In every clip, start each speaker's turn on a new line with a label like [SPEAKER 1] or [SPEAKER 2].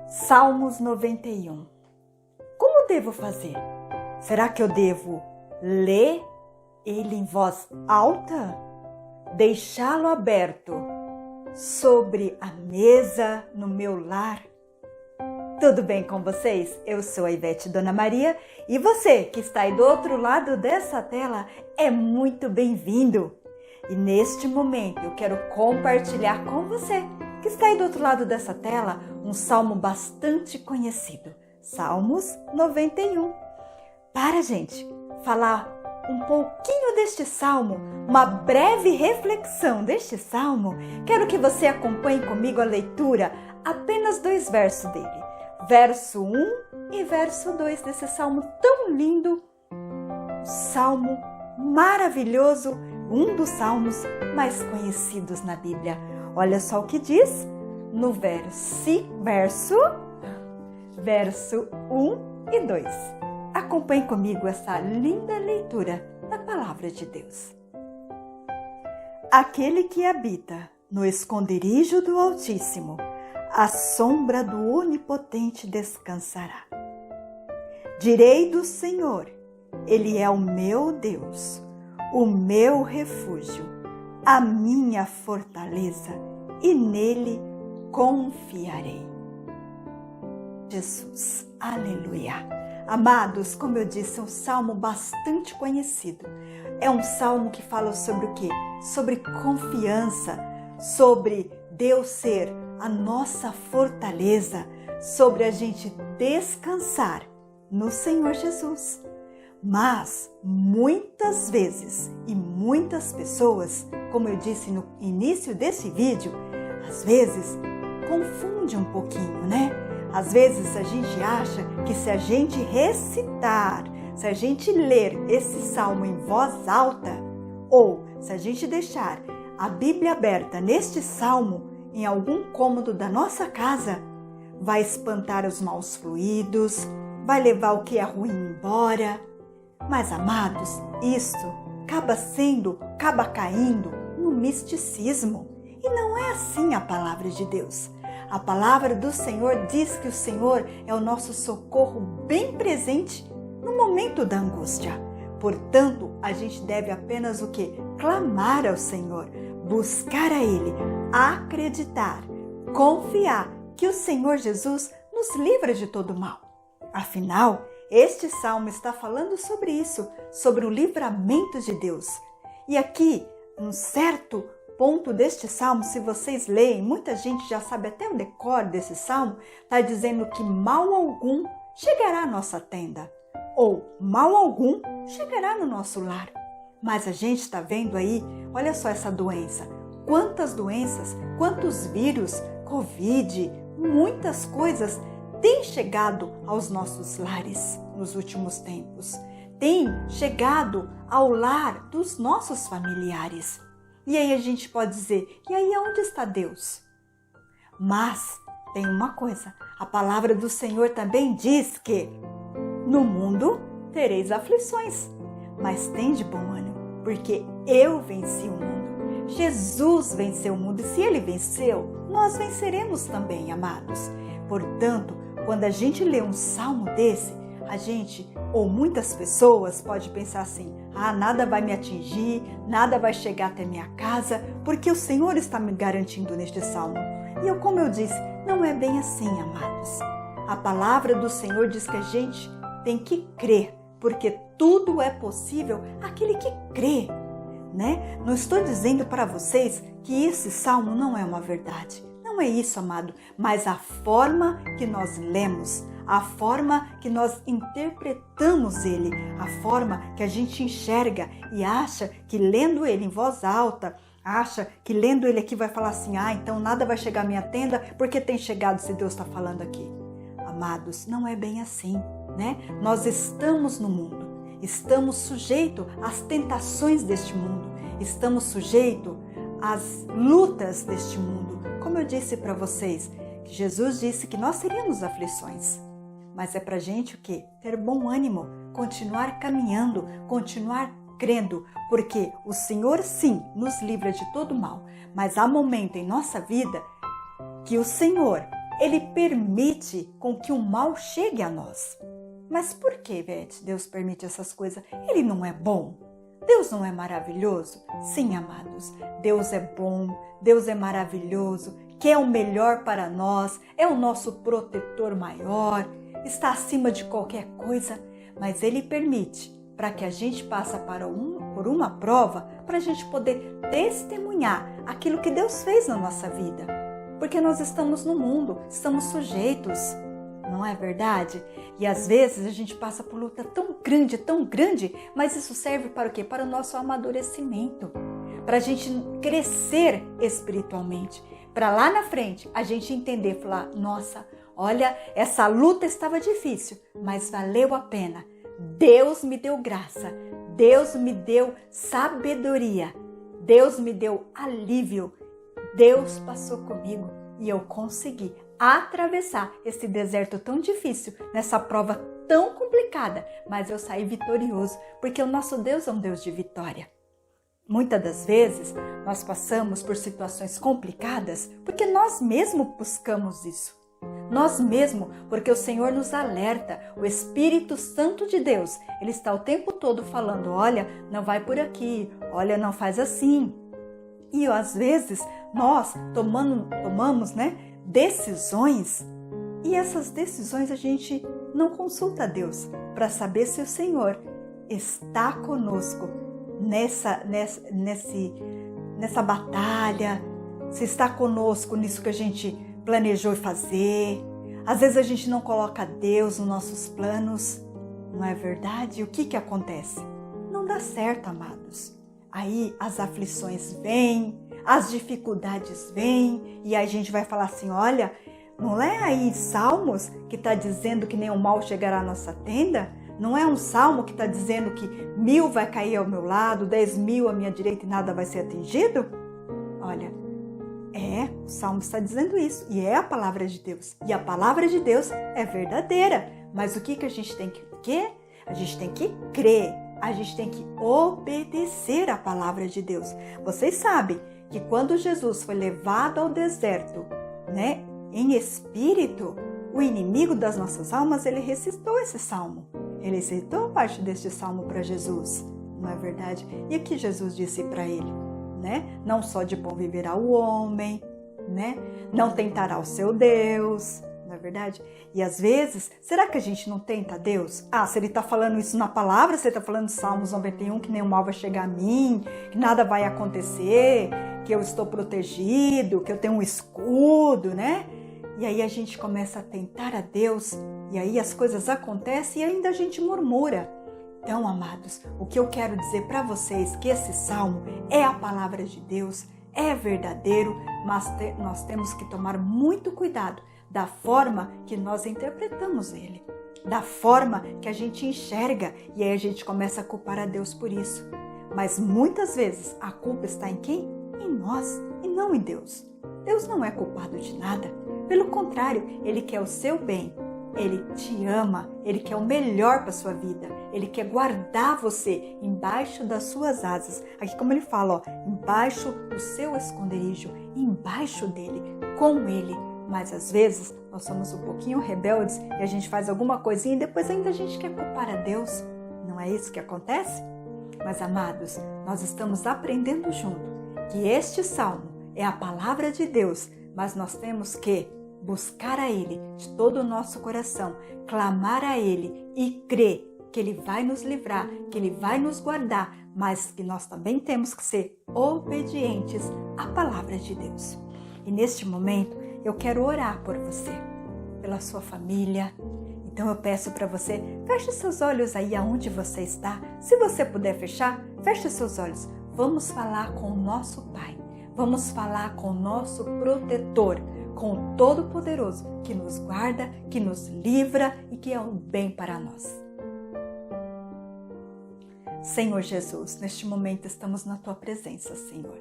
[SPEAKER 1] Salmos 91. Como devo fazer? Será que eu devo ler ele em voz alta? Deixá-lo aberto sobre a mesa no meu lar? Tudo bem com vocês? Eu sou a Ivete Dona Maria e você que está aí do outro lado dessa tela é muito bem-vindo. E neste momento eu quero compartilhar com você que está aí do outro lado dessa tela um salmo bastante conhecido, Salmos 91. Para, gente, falar um pouquinho deste salmo, uma breve reflexão deste salmo, quero que você acompanhe comigo a leitura, apenas 2 versos dele, verso 1 e verso 2 desse salmo tão lindo, salmo maravilhoso, um dos salmos mais conhecidos na Bíblia. Olha só o que diz no verso 1 e 2. Acompanhe comigo essa linda leitura da Palavra de Deus. Aquele que habita no esconderijo do Altíssimo, à sombra do Onipotente descansará. Direi do Senhor, Ele é o meu Deus, o meu refúgio, a minha fortaleza, e nele confiarei. Jesus, aleluia. Amados, como eu disse, é um salmo bastante conhecido. É um salmo que fala sobre o quê? Sobre confiança, sobre Deus ser a nossa fortaleza, sobre a gente descansar no Senhor Jesus. Mas muitas vezes e muitas pessoas, como eu disse no início desse vídeo, às vezes confunde um pouquinho, né? Às vezes a gente acha que se a gente recitar, se a gente ler esse salmo em voz alta, ou se a gente deixar a Bíblia aberta neste salmo em algum cômodo da nossa casa, vai espantar os maus fluidos, vai levar o que é ruim embora. Mas, amados, isso acaba caindo no misticismo. E não é assim a palavra de Deus. A palavra do Senhor diz que o Senhor é o nosso socorro bem presente no momento da angústia. Portanto, a gente deve apenas o quê? Clamar ao Senhor, buscar a Ele, acreditar, confiar que o Senhor Jesus nos livra de todo mal. Afinal, este salmo está falando sobre isso, sobre o livramento de Deus. E aqui, um certo ponto deste salmo, se vocês leem, muita gente já sabe até o decor desse salmo, está dizendo que mal algum chegará à nossa tenda, ou mal algum chegará no nosso lar. Mas a gente está vendo aí, olha só essa doença, quantas doenças, quantos vírus, Covid, muitas coisas têm chegado aos nossos lares nos últimos tempos, têm chegado ao lar dos nossos familiares. E aí a gente pode dizer, e aí onde está Deus? Mas tem uma coisa, a palavra do Senhor também diz que no mundo tereis aflições, mas tende bom ânimo, porque eu venci o mundo. Jesus venceu o mundo e se Ele venceu, nós venceremos também, amados. Portanto, quando a gente lê um salmo desse, a gente, ou muitas pessoas, pode pensar assim, nada vai me atingir, nada vai chegar até minha casa, porque o Senhor está me garantindo neste salmo. E como eu disse, não é bem assim, amados. A palavra do Senhor diz que a gente tem que crer, porque tudo é possível àquele que crê, né? Não estou dizendo para vocês que esse salmo não é uma verdade. Não é isso, amado, mas a forma que nós lemos, a forma que nós interpretamos ele, a forma que a gente enxerga e acha que lendo ele em voz alta, acha que lendo ele aqui vai falar assim, então nada vai chegar à minha tenda porque tem chegado se Deus está falando aqui. Amados, não é bem assim, né? Nós estamos no mundo, estamos sujeitos às tentações deste mundo, estamos sujeitos às lutas deste mundo. Como eu disse para vocês, que Jesus disse que nós teríamos aflições. Mas é para a gente o quê? Ter bom ânimo, continuar caminhando, continuar crendo, porque o Senhor sim nos livra de todo mal, mas há momento em nossa vida que o Senhor Ele permite com que o mal chegue a nós. Mas por que, Beth, Deus permite essas coisas? Ele não é bom? Deus não é maravilhoso? Sim, amados, Deus é bom, Deus é maravilhoso, quer o melhor para nós, é o nosso protetor maior, está acima de qualquer coisa, mas Ele permite para que a gente passe por uma prova, para a gente poder testemunhar aquilo que Deus fez na nossa vida. Porque nós estamos no mundo, estamos sujeitos, não é verdade? E às vezes a gente passa por luta tão grande, mas isso serve para o quê? Para o nosso amadurecimento, para a gente crescer espiritualmente, para lá na frente a gente entender, falar, nossa, olha, essa luta estava difícil, mas valeu a pena. Deus me deu graça, Deus me deu sabedoria, Deus me deu alívio, Deus passou comigo e eu consegui atravessar esse deserto tão difícil, nessa prova tão complicada, mas eu saí vitorioso, porque o nosso Deus é um Deus de vitória. Muitas das vezes nós passamos por situações complicadas porque nós mesmos buscamos isso. Nós mesmos, porque o Senhor nos alerta, o Espírito Santo de Deus, Ele está o tempo todo falando, olha, não vai por aqui, olha, não faz assim. E às vezes nós tomamos, decisões, e essas decisões a gente não consulta a Deus para saber se o Senhor está conosco nessa batalha, se está conosco nisso que a gente planejou fazer. Às vezes a gente não coloca Deus nos nossos planos, não é verdade? E o que acontece? Não dá certo, amados. Aí as aflições vêm, as dificuldades vêm, e aí a gente vai falar assim, olha, não é aí Salmos que está dizendo que nenhum mal chegará à nossa tenda? Não é um salmo que está dizendo que 1000 vai cair ao meu lado, 10.000 à minha direita e nada vai ser atingido? Olha, o salmo está dizendo isso, e é a palavra de Deus. E a palavra de Deus é verdadeira. Mas o que a gente tem que quê? A gente tem que crer, a gente tem que obedecer à palavra de Deus. Vocês sabem que quando Jesus foi levado ao deserto, em espírito, o inimigo das nossas almas, ele recitou esse salmo. Ele recitou parte deste salmo para Jesus, não é verdade? E o que Jesus disse para ele? Não só de pão viverá o homem, não tentará o seu Deus, não é verdade? E às vezes, será que a gente não tenta Deus? Se ele está falando isso na palavra, se ele está falando em Salmos 91, que nenhum mal vai chegar a mim, que nada vai acontecer, que eu estou protegido, que eu tenho um escudo, E aí a gente começa a tentar a Deus, e aí as coisas acontecem e ainda a gente murmura. Então, amados, o que eu quero dizer para vocês é que esse salmo é a palavra de Deus, é verdadeiro, mas nós temos que tomar muito cuidado da forma que nós interpretamos ele, da forma que a gente enxerga, e aí a gente começa a culpar a Deus por isso. Mas muitas vezes a culpa está em quem? Em nós e não em Deus. Deus não é culpado de nada, pelo contrário, Ele quer o seu bem. Ele te ama, Ele quer o melhor para a sua vida, Ele quer guardar você embaixo das suas asas. Aqui como Ele fala, embaixo do seu esconderijo, embaixo dEle, com Ele. Mas às vezes nós somos um pouquinho rebeldes e a gente faz alguma coisinha e depois ainda a gente quer culpar a Deus. Não é isso que acontece? Mas amados, nós estamos aprendendo junto que este salmo é a palavra de Deus, mas nós temos que buscar a Ele de todo o nosso coração, clamar a Ele e crer que Ele vai nos livrar, que Ele vai nos guardar, mas que nós também temos que ser obedientes à palavra de Deus. E neste momento eu quero orar por você, pela sua família. Então eu peço para você, feche seus olhos aí aonde você está. Se você puder fechar, feche seus olhos. Vamos falar com o nosso Pai, vamos falar com o nosso protetor, com o Todo-Poderoso, que nos guarda, que nos livra e que é um bem para nós. Senhor Jesus, neste momento estamos na Tua presença, Senhor.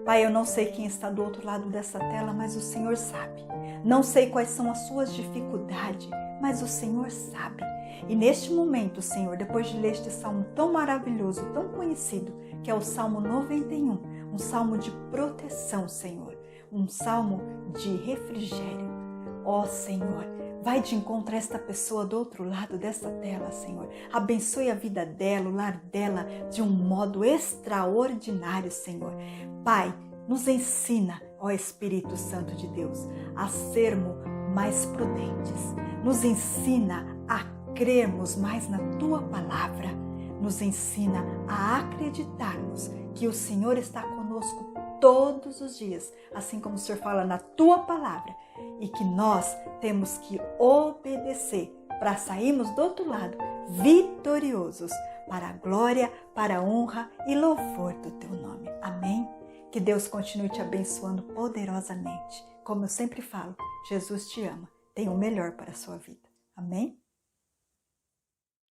[SPEAKER 1] Pai, eu não sei quem está do outro lado dessa tela, mas o Senhor sabe. Não sei quais são as suas dificuldades, mas o Senhor sabe. E neste momento, Senhor, depois de ler este salmo tão maravilhoso, tão conhecido, que é o Salmo 91, um salmo de proteção, Senhor. Um salmo de refrigério. Ó Senhor, vai de encontro a esta pessoa do outro lado dessa tela, Senhor. Abençoe a vida dela, o lar dela de um modo extraordinário, Senhor. Pai, nos ensina, ó Espírito Santo de Deus, a sermos mais prudentes. Nos ensina a crermos mais na Tua palavra. Nos ensina a acreditarmos que o Senhor está conosco todos os dias, assim como o Senhor fala na Tua palavra, e que nós temos que obedecer para sairmos do outro lado vitoriosos, para a glória, para a honra e louvor do Teu nome. Amém? Que Deus continue te abençoando poderosamente. Como eu sempre falo, Jesus te ama, tem o melhor para a sua vida. Amém?